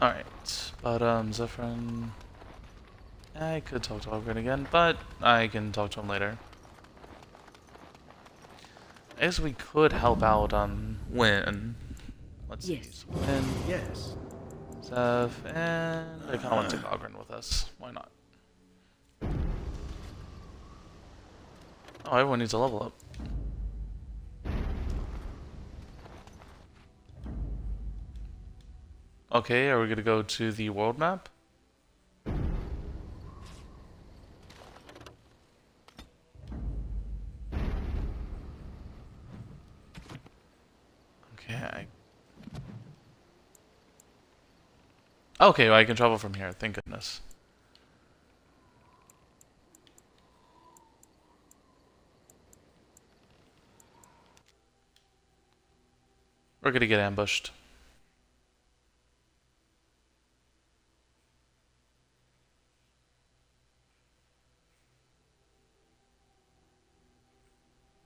Alright, but Zephyrin... I could talk to Ogren again, but I can talk to him later. I guess we could help out Wynne. Let's see. So Wynne, Yes. Zeph, and I kind of want to take Ogren with us. Why not? Oh, everyone needs a level up. Okay, are we gonna go to the world map? Okay. Okay, well, I can travel from here. Thank goodness. We're gonna get ambushed.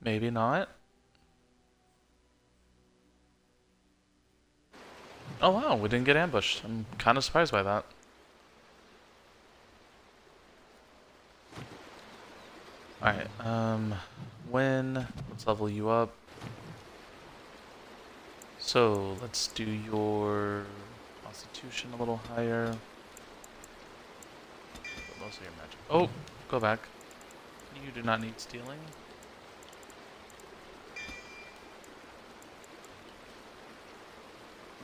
Maybe not. Oh wow, we didn't get ambushed. I'm kind of surprised by that. Alright, Wynne, let's level you up. So, let's do your Constitution a little higher. But mostly your magic. Oh, go back. You do not need stealing.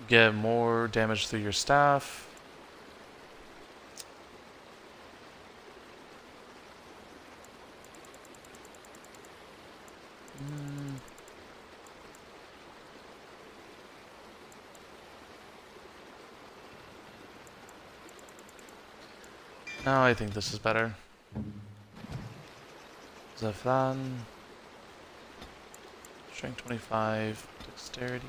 Get more damage through your staff. No, I think this is better. Zephan. Strength 25. Dexterity.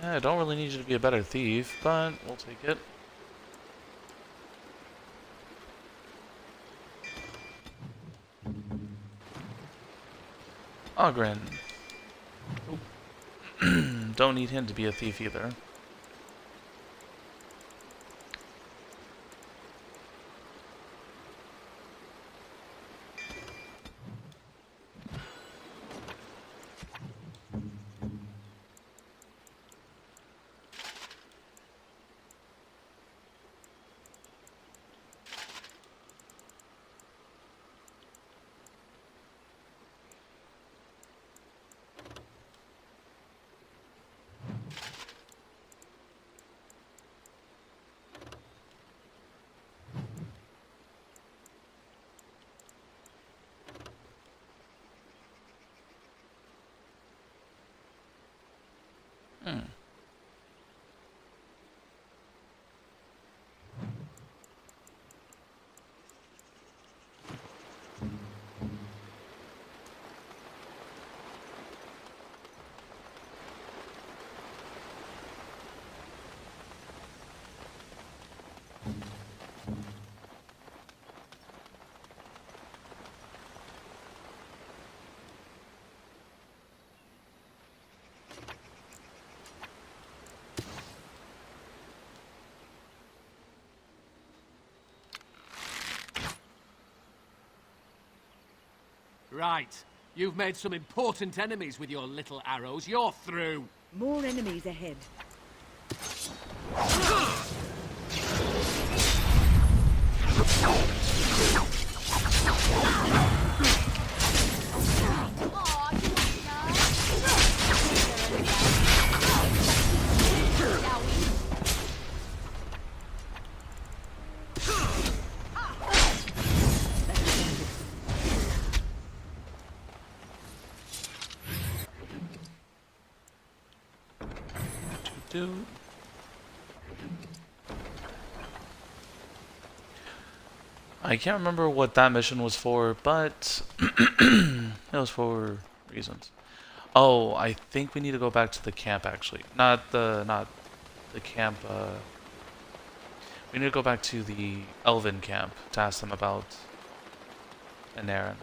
Yeah, I don't really need you to be a better thief, but we'll take it. Ogren. Don't need him to be a thief either. Right. You've made some important enemies with your little arrows. You're through. More enemies ahead. I can't remember what that mission was for, but it was for reasons. Oh, I think we need to go back to the camp actually. Not the camp We need to go back to the Elven camp to ask them about an errand.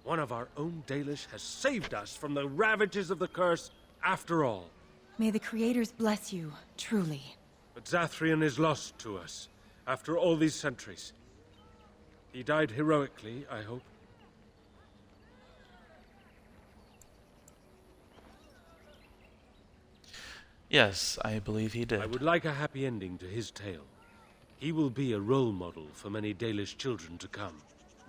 One of our own Dalish has saved us from the ravages of the curse after all. May the Creators bless you, truly. But Zathrian is lost to us after all these centuries. He died heroically, I hope. Yes, I believe he did. I would like a happy ending to his tale. He will be a role model for many Dalish children to come.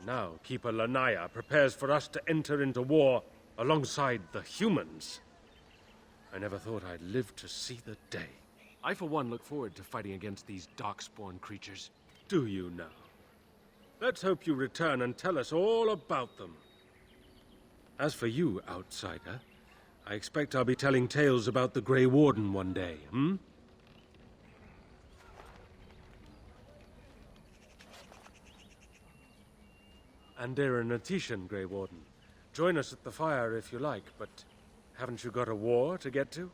Now, Keeper Lanaya prepares for us to enter into war alongside the humans. I never thought I'd live to see the day. I, for one, look forward to fighting against these darkspawn creatures. Do you now? Let's hope you return and tell us all about them. As for you, outsider, I expect I'll be telling tales about the Grey Warden one day, hmm? Andera Natishan, Grey Warden. Join us at the fire if you like, but haven't you got a war to get to?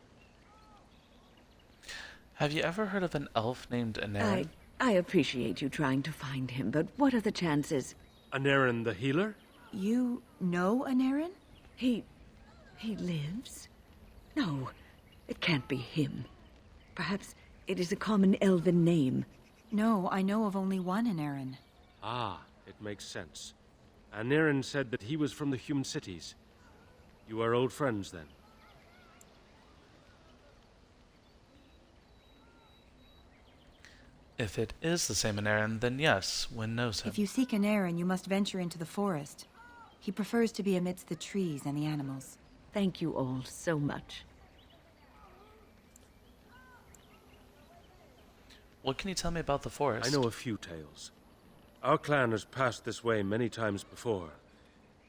Have you ever heard of an elf named Anarin? I appreciate you trying to find him, but what are the chances? Anarin the healer? You know Anarin? He lives? No, it can't be him. Perhaps it is a common elven name. No, I know of only one Anarin. Ah, it makes sense. Anarin said that he was from the human cities. You are old friends, then? If it is the same Anarin, then yes, Wynne knows him. If you seek Anarin, you must venture into the forest. He prefers to be amidst the trees and the animals. Thank you all so much. What can you tell me about the forest? I know a few tales. Our clan has passed this way many times before,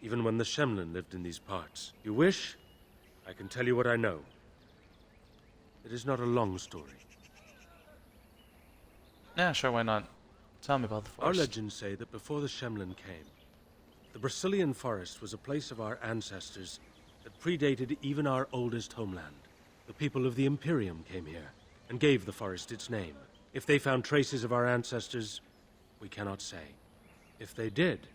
even when the Shemlin lived in these parts. You wish? I can tell you what I know. It is not a long story. Yeah, sure, why not? Tell me about the Our forest. legends say that before the Shemlin came, the Brazilian forest was a place of our ancestors that predated even our oldest homeland. The people of the Imperium came here and gave the forest its name. If they found traces of our ancestors, we cannot say. If they did,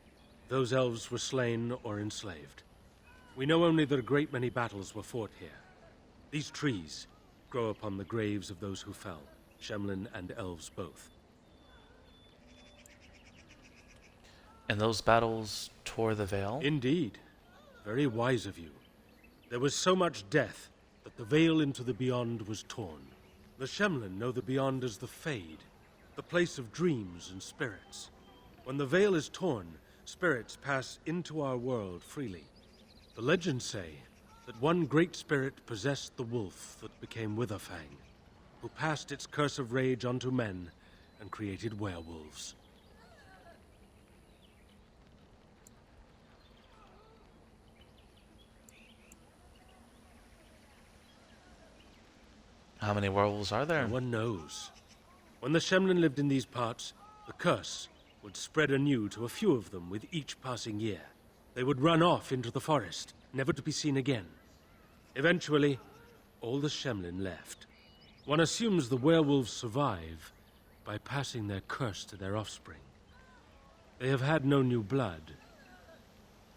those elves were slain or enslaved. We know only that a great many battles were fought here. These trees grow upon the graves of those who fell, Shemlin and elves both. And those battles tore the veil? Indeed. Very wise of you. There was so much death that the veil into the beyond was torn. The Shemlin know the beyond as the Fade, the place of dreams and spirits. When the veil is torn, spirits pass into our world freely. The legends say that one great spirit possessed the wolf that became Witherfang, who passed its curse of rage onto men and created werewolves. How many werewolves are there? No one knows. When the Shemlin lived in these parts, the curse would spread anew to a few of them with each passing year. They would run off into the forest, never to be seen again. Eventually, all the Shemlin left. One assumes the werewolves survive by passing their curse to their offspring. They have had no new blood.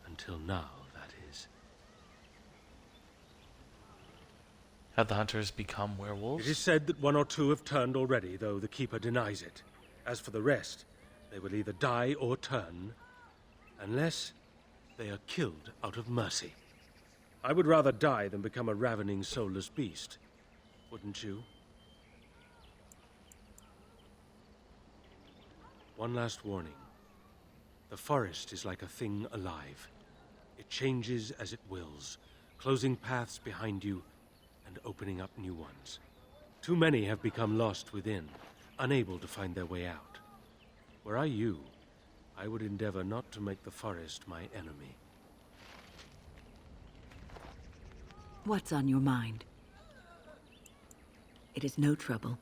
Until now, that is. Have the hunters become werewolves? It is said that one or two have turned already, though the Keeper denies it. As for the rest, they will either die or turn, unless they are killed out of mercy. I would rather die than become a ravening, soulless beast. Wouldn't you? One last warning. The forest is like a thing alive. It changes as it wills, closing paths behind you and opening up new ones. Too many have become lost within, unable to find their way out. Were I you, I would endeavor not to make the forest my enemy. What's on your mind? It is no trouble.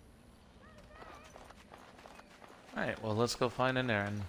Alright, well, let's go find an errand.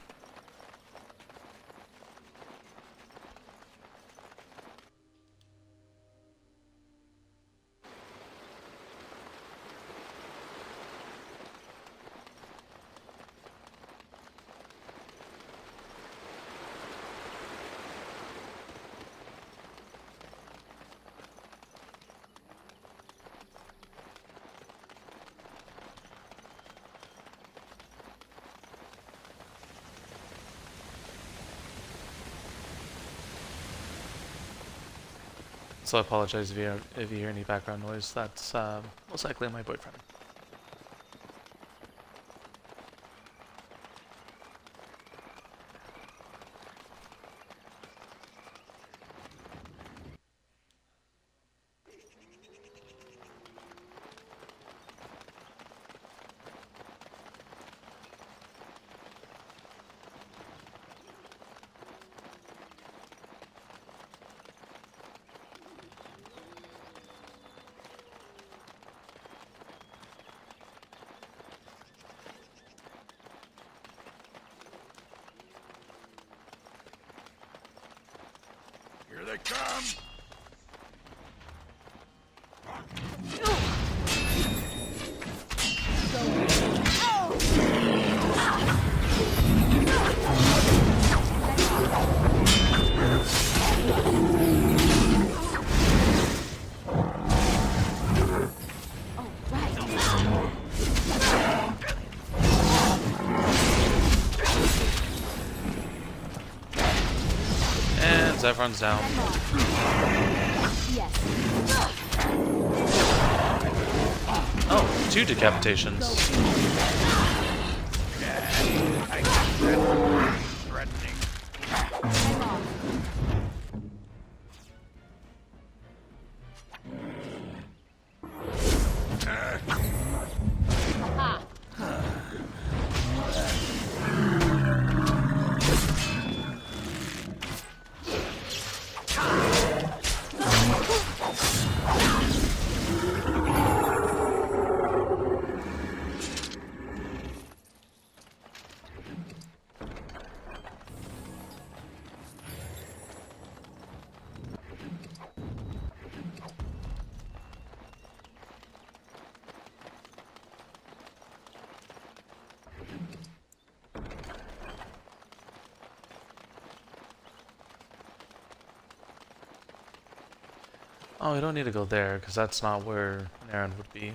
So I apologize if you hear any background noise. That's most likely my boyfriend. Here they come! And Zephron's down. Oh, 2 decapitations. Oh, we don't need to go there, because that's not where an errand would be.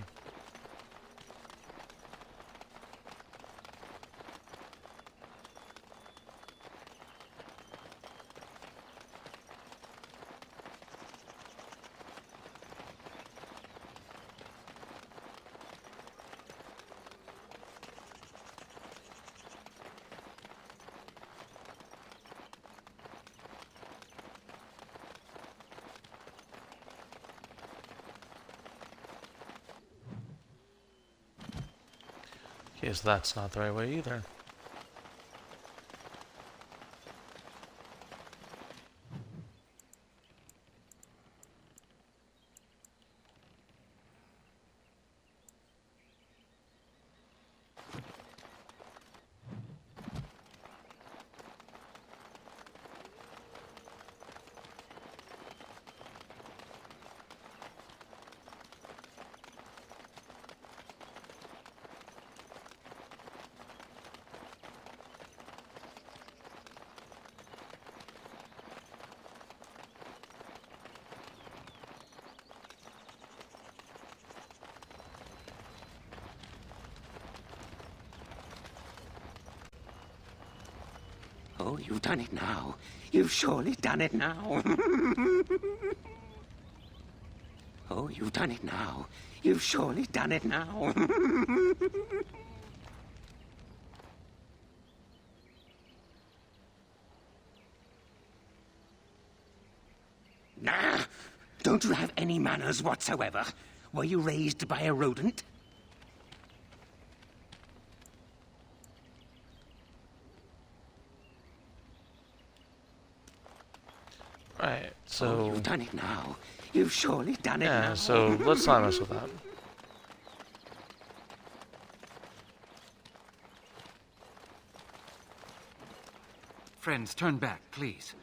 Okay, so that's not the right way either. Oh, you've done it now. You've surely done it now. Oh, you've done it now. You've surely done it now. Nah! Don't you have any manners whatsoever? Were you raised by a rodent? Right, Oh, so... you've done it now. You've surely done it now. yeah, so let's not mess with that. Friends, turn back, please.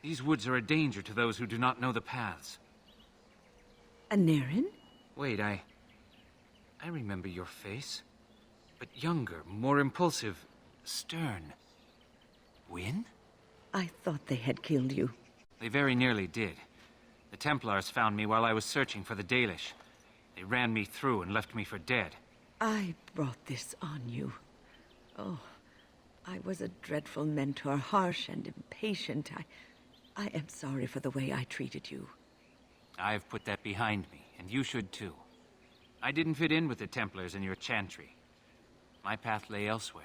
These woods are a danger to those who do not know the paths. A Naren? Wait, I remember your face. But younger, more impulsive, stern. Wynne? I thought they had killed you. They very nearly did. The Templars found me while I was searching for the Dalish. They ran me through and left me for dead. I brought this on you. Oh, I was a dreadful mentor, harsh and impatient. I am sorry for the way I treated you. I've put that behind me, and you should too. I didn't fit in with the Templars in your chantry. My path lay elsewhere.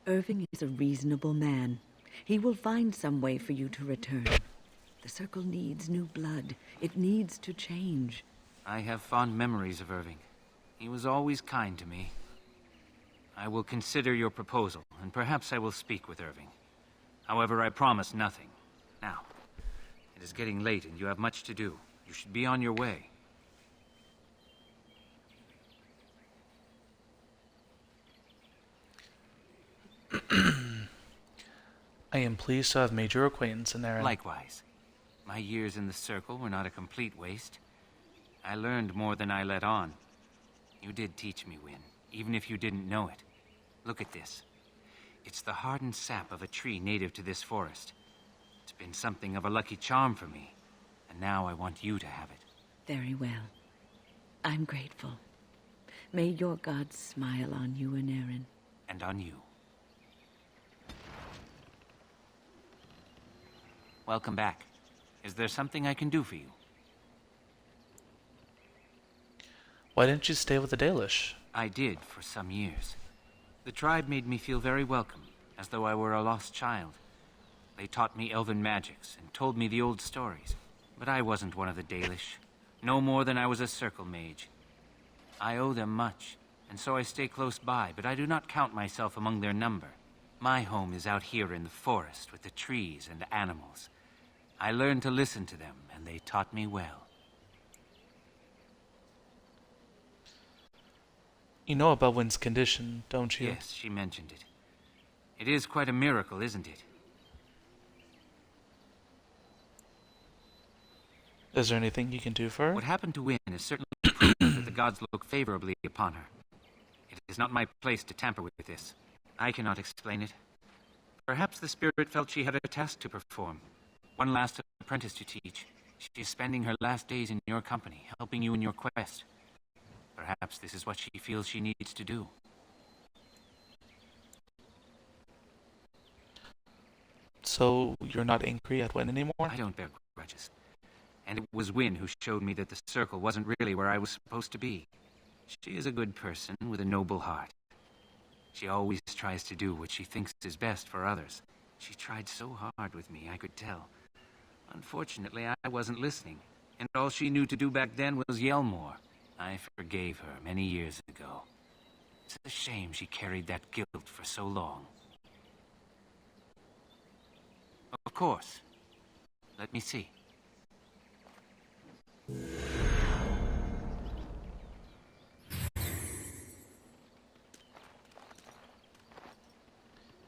Irving is a reasonable man. He will find some way for you to return. The Circle needs new blood. It needs to change. I have fond memories of Irving. He was always kind to me. I will consider your proposal, and perhaps I will speak with Irving. However, I promise nothing. Now, it is getting late and you have much to do. You should be on your way. I am pleased to have made your acquaintance in there. Likewise. My years in the Circle were not a complete waste. I learned more than I let on. You did teach me, Wynne, even if you didn't know it. Look at this. It's the hardened sap of a tree native to this forest. It's been something of a lucky charm for me, and now I want you to have it. Very well. I'm grateful. May your gods smile on you and Aaron. And on you. Welcome back. Is there something I can do for you? Why didn't you stay with the Dalish? I did for some years. The tribe made me feel very welcome, as though I were a lost child. They taught me elven magics and told me the old stories. But I wasn't one of the Dalish, no more than I was a Circle mage. I owe them much, and so I stay close by, but I do not count myself among their number. My home is out here in the forest with the trees and animals. I learned to listen to them, and they taught me well. You know about Wynne's condition, don't you? Yes, she mentioned it. It is quite a miracle, isn't it? Is there anything you can do for her? What happened to Wynne is certainly proof that the gods look favorably upon her. It is not my place to tamper with this. I cannot explain it. Perhaps the spirit felt she had a task to perform. One last apprentice to teach. She is spending her last days in your company, helping you in your quest. Perhaps this is what she feels she needs to do. So, you're not angry at Wynne anymore? I don't bear grudges. And it was Wynne who showed me that the Circle wasn't really where I was supposed to be. She is a good person with a noble heart. She always tries to do what she thinks is best for others. She tried so hard with me, I could tell. Unfortunately, I wasn't listening, and all she knew to do back then was yell more. I forgave her many years ago. It's a shame she carried that guilt for so long. Of course. Let me see.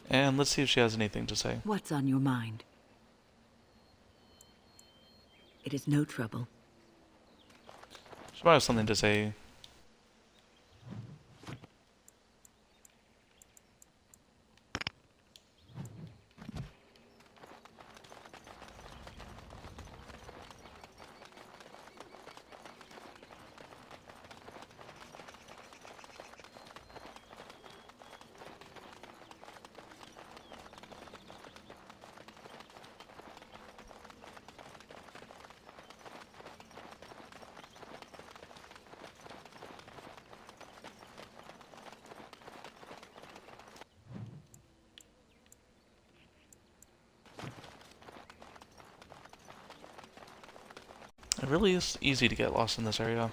And let's see if she has anything to say. What's on your mind? It is no trouble. She might have something to say. It really is easy to get lost in this area.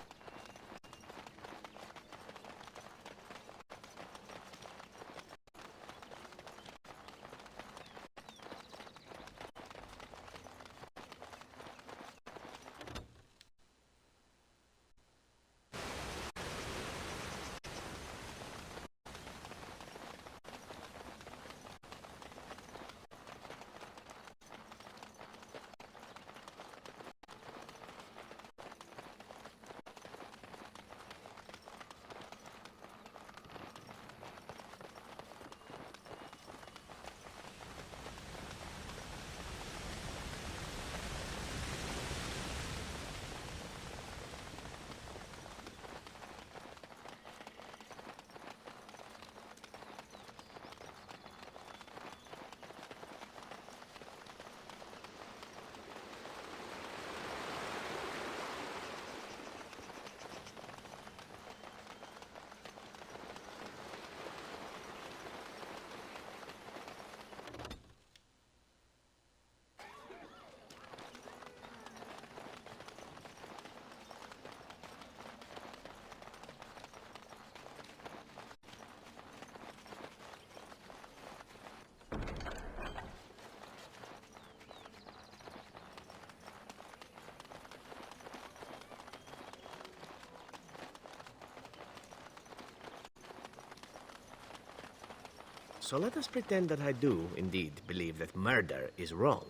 So let us pretend that I do, indeed, believe that murder is wrong.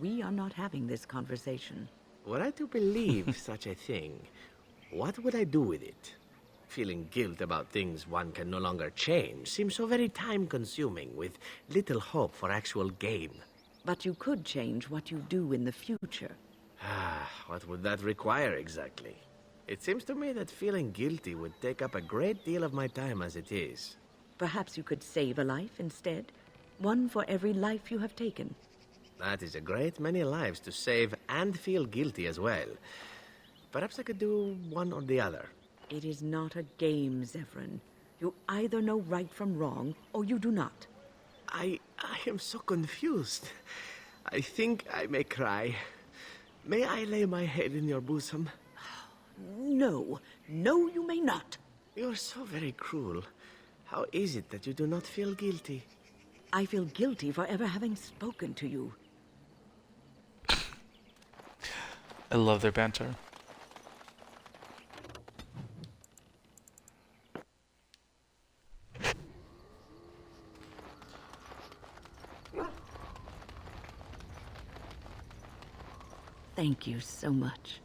We are not having this conversation. Were I to believe such a thing, what would I do with it? Feeling guilt about things one can no longer change seems so very time-consuming, with little hope for actual gain. But you could change what you do in the future. What would that require exactly? It seems to me that feeling guilty would take up a great deal of my time as it is. Perhaps you could save a life instead. One for every life you have taken. That is a great many lives to save and feel guilty as well. Perhaps I could do one or the other. It is not a game, Zephyrin. You either know right from wrong, or you do not. I am so confused. I think I may cry. May I lay my head in your bosom? No. No, you may not. You're so very cruel. How is it that you do not feel guilty? I feel guilty for ever having spoken to you. I love their banter. Thank you so much.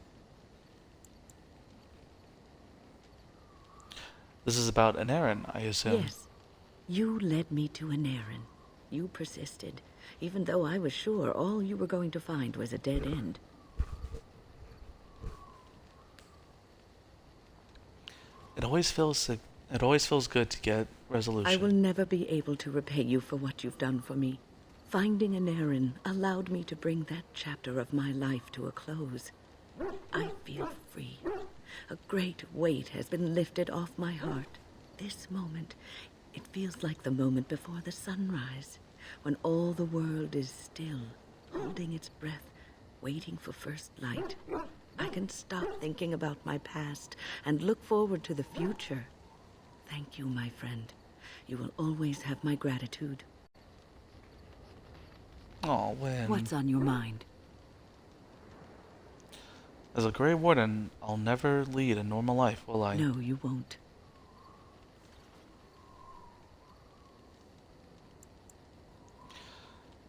This is about an errand, I assume. Yes. You led me to an errand. You persisted, even though I was sure all you were going to find was a dead end. It always feels good to get resolution. I will never be able to repay you for what you've done for me. Finding an errand allowed me to bring that chapter of my life to a close. I feel free. A great weight has been lifted off my heart. This moment, it feels like the moment before the sunrise, when all the world is still, holding its breath, waiting for first light. I can stop thinking about my past and look forward to the future. Thank you, my friend. You will always have my gratitude. Oh, Wynne. What's on your mind? As a Grey Warden, I'll never lead a normal life, will I? No, you won't.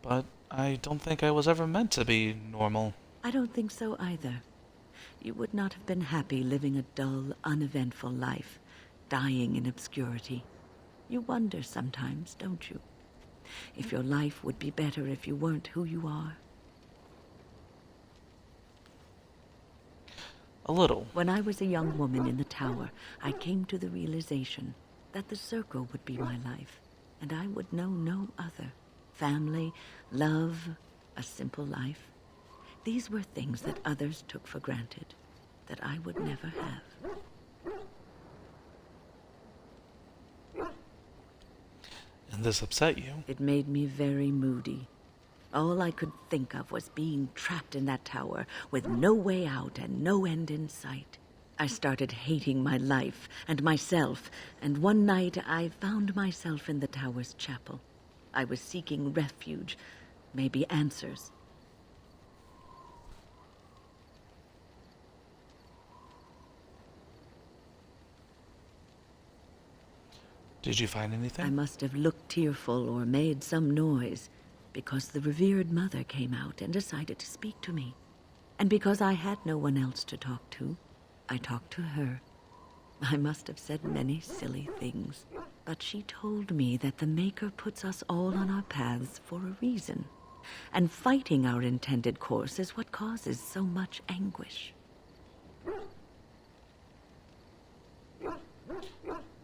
But I don't think I was ever meant to be normal. I don't think so either. You would not have been happy living a dull, uneventful life, dying in obscurity. You wonder sometimes, don't you? If your life would be better if you weren't who you are. A little. When I was a young woman in the tower, I came to the realization that the circle would be my life, and I would know no other. Family, love, a simple life. These were things that others took for granted, that I would never have. And this upset you? It made me very moody. All I could think of was being trapped in that tower with no way out and no end in sight. I started hating my life and myself, and one night I found myself in the tower's chapel. I was seeking refuge, maybe answers. Did you find anything? I must have looked tearful or made some noise, because the revered mother came out and decided to speak to me. And because I had no one else to talk to, I talked to her. I must have said many silly things, but she told me that the Maker puts us all on our paths for a reason, and fighting our intended course is what causes so much anguish.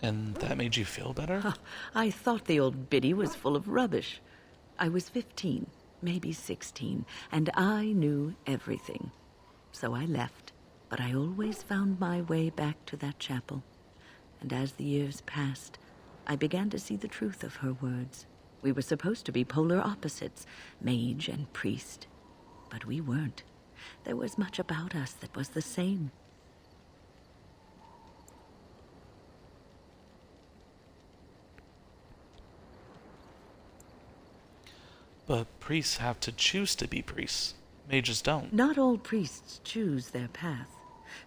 And that made you feel better? I thought the old biddy was full of rubbish. I was 15, maybe 16, and I knew everything. So I left, but I always found my way back to that chapel. And as the years passed, I began to see the truth of her words. We were supposed to be polar opposites, mage and priest. But we weren't. There was much about us that was the same. But priests have to choose to be priests. Mages don't. Not all priests choose their path.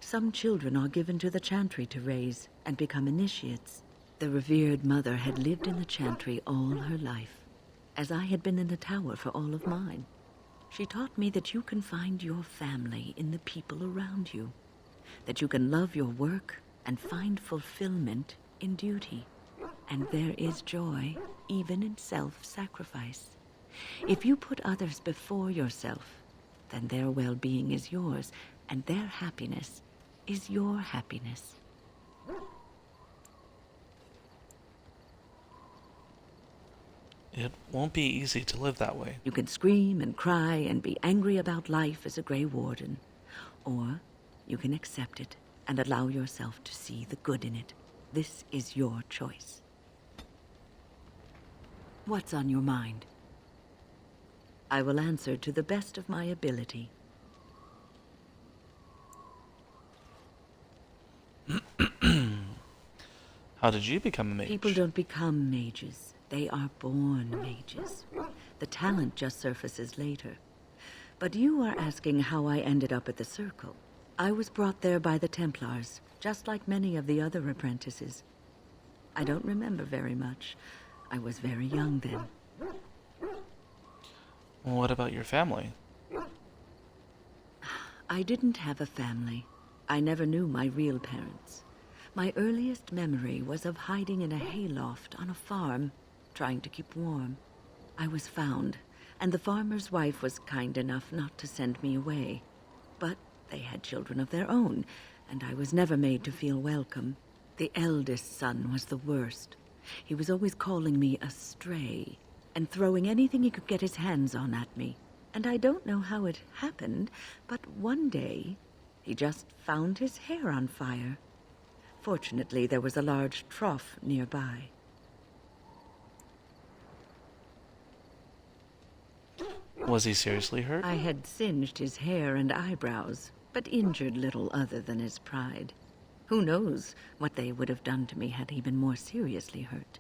Some children are given to the chantry to raise and become initiates. The revered mother had lived in the chantry all her life, as I had been in the tower for all of mine. She taught me that you can find your family in the people around you, that you can love your work and find fulfillment in duty. And there is joy even in self-sacrifice. If you put others before yourself, then their well-being is yours, and their happiness is your happiness. It won't be easy to live that way. You can scream and cry and be angry about life as a Grey Warden, or you can accept it and allow yourself to see the good in it. This is your choice. What's on your mind? I will answer to the best of my ability. How did you become a mage? People don't become mages. They are born mages. The talent just surfaces later. But you are asking how I ended up at the Circle. I was brought there by the Templars, just like many of the other apprentices. I don't remember very much. I was very young then. What about your family? I didn't have a family. I never knew my real parents. My earliest memory was of hiding in a hayloft on a farm, trying to keep warm. I was found, and the farmer's wife was kind enough not to send me away. But they had children of their own, and I was never made to feel welcome. The eldest son was the worst. He was always calling me a stray, and throwing anything he could get his hands on at me. And I don't know how it happened, but one day, he just found his hair on fire. Fortunately, there was a large trough nearby. Was he seriously hurt? I had singed his hair and eyebrows, but injured little other than his pride. Who knows what they would have done to me had he been more seriously hurt.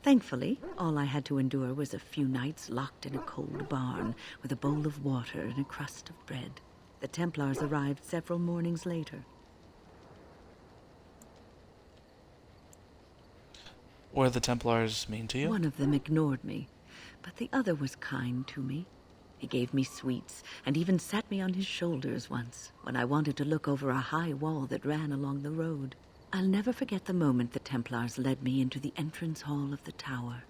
Thankfully, all I had to endure was a few nights locked in a cold barn with a bowl of water and a crust of bread. The Templars arrived several mornings later. Were the Templars mean to you? One of them ignored me, but the other was kind to me. He gave me sweets and even sat me on his shoulders once when I wanted to look over a high wall that ran along the road. I'll never forget the moment the Templars led me into the entrance hall of the tower.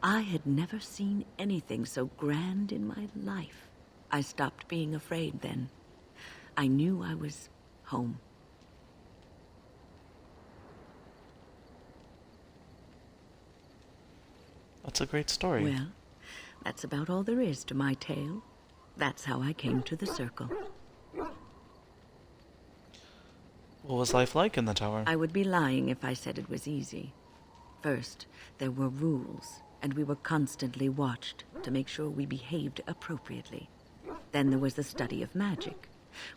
I had never seen anything so grand in my life. I stopped being afraid then. I knew I was home. That's a great story. Well, that's about all there is to my tale. That's how I came to the Circle. What was life like in the tower? I would be lying if I said it was easy. First, there were rules, and we were constantly watched to make sure we behaved appropriately. Then there was the study of magic.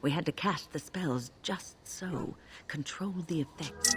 We had to cast the spells just so, control the effects.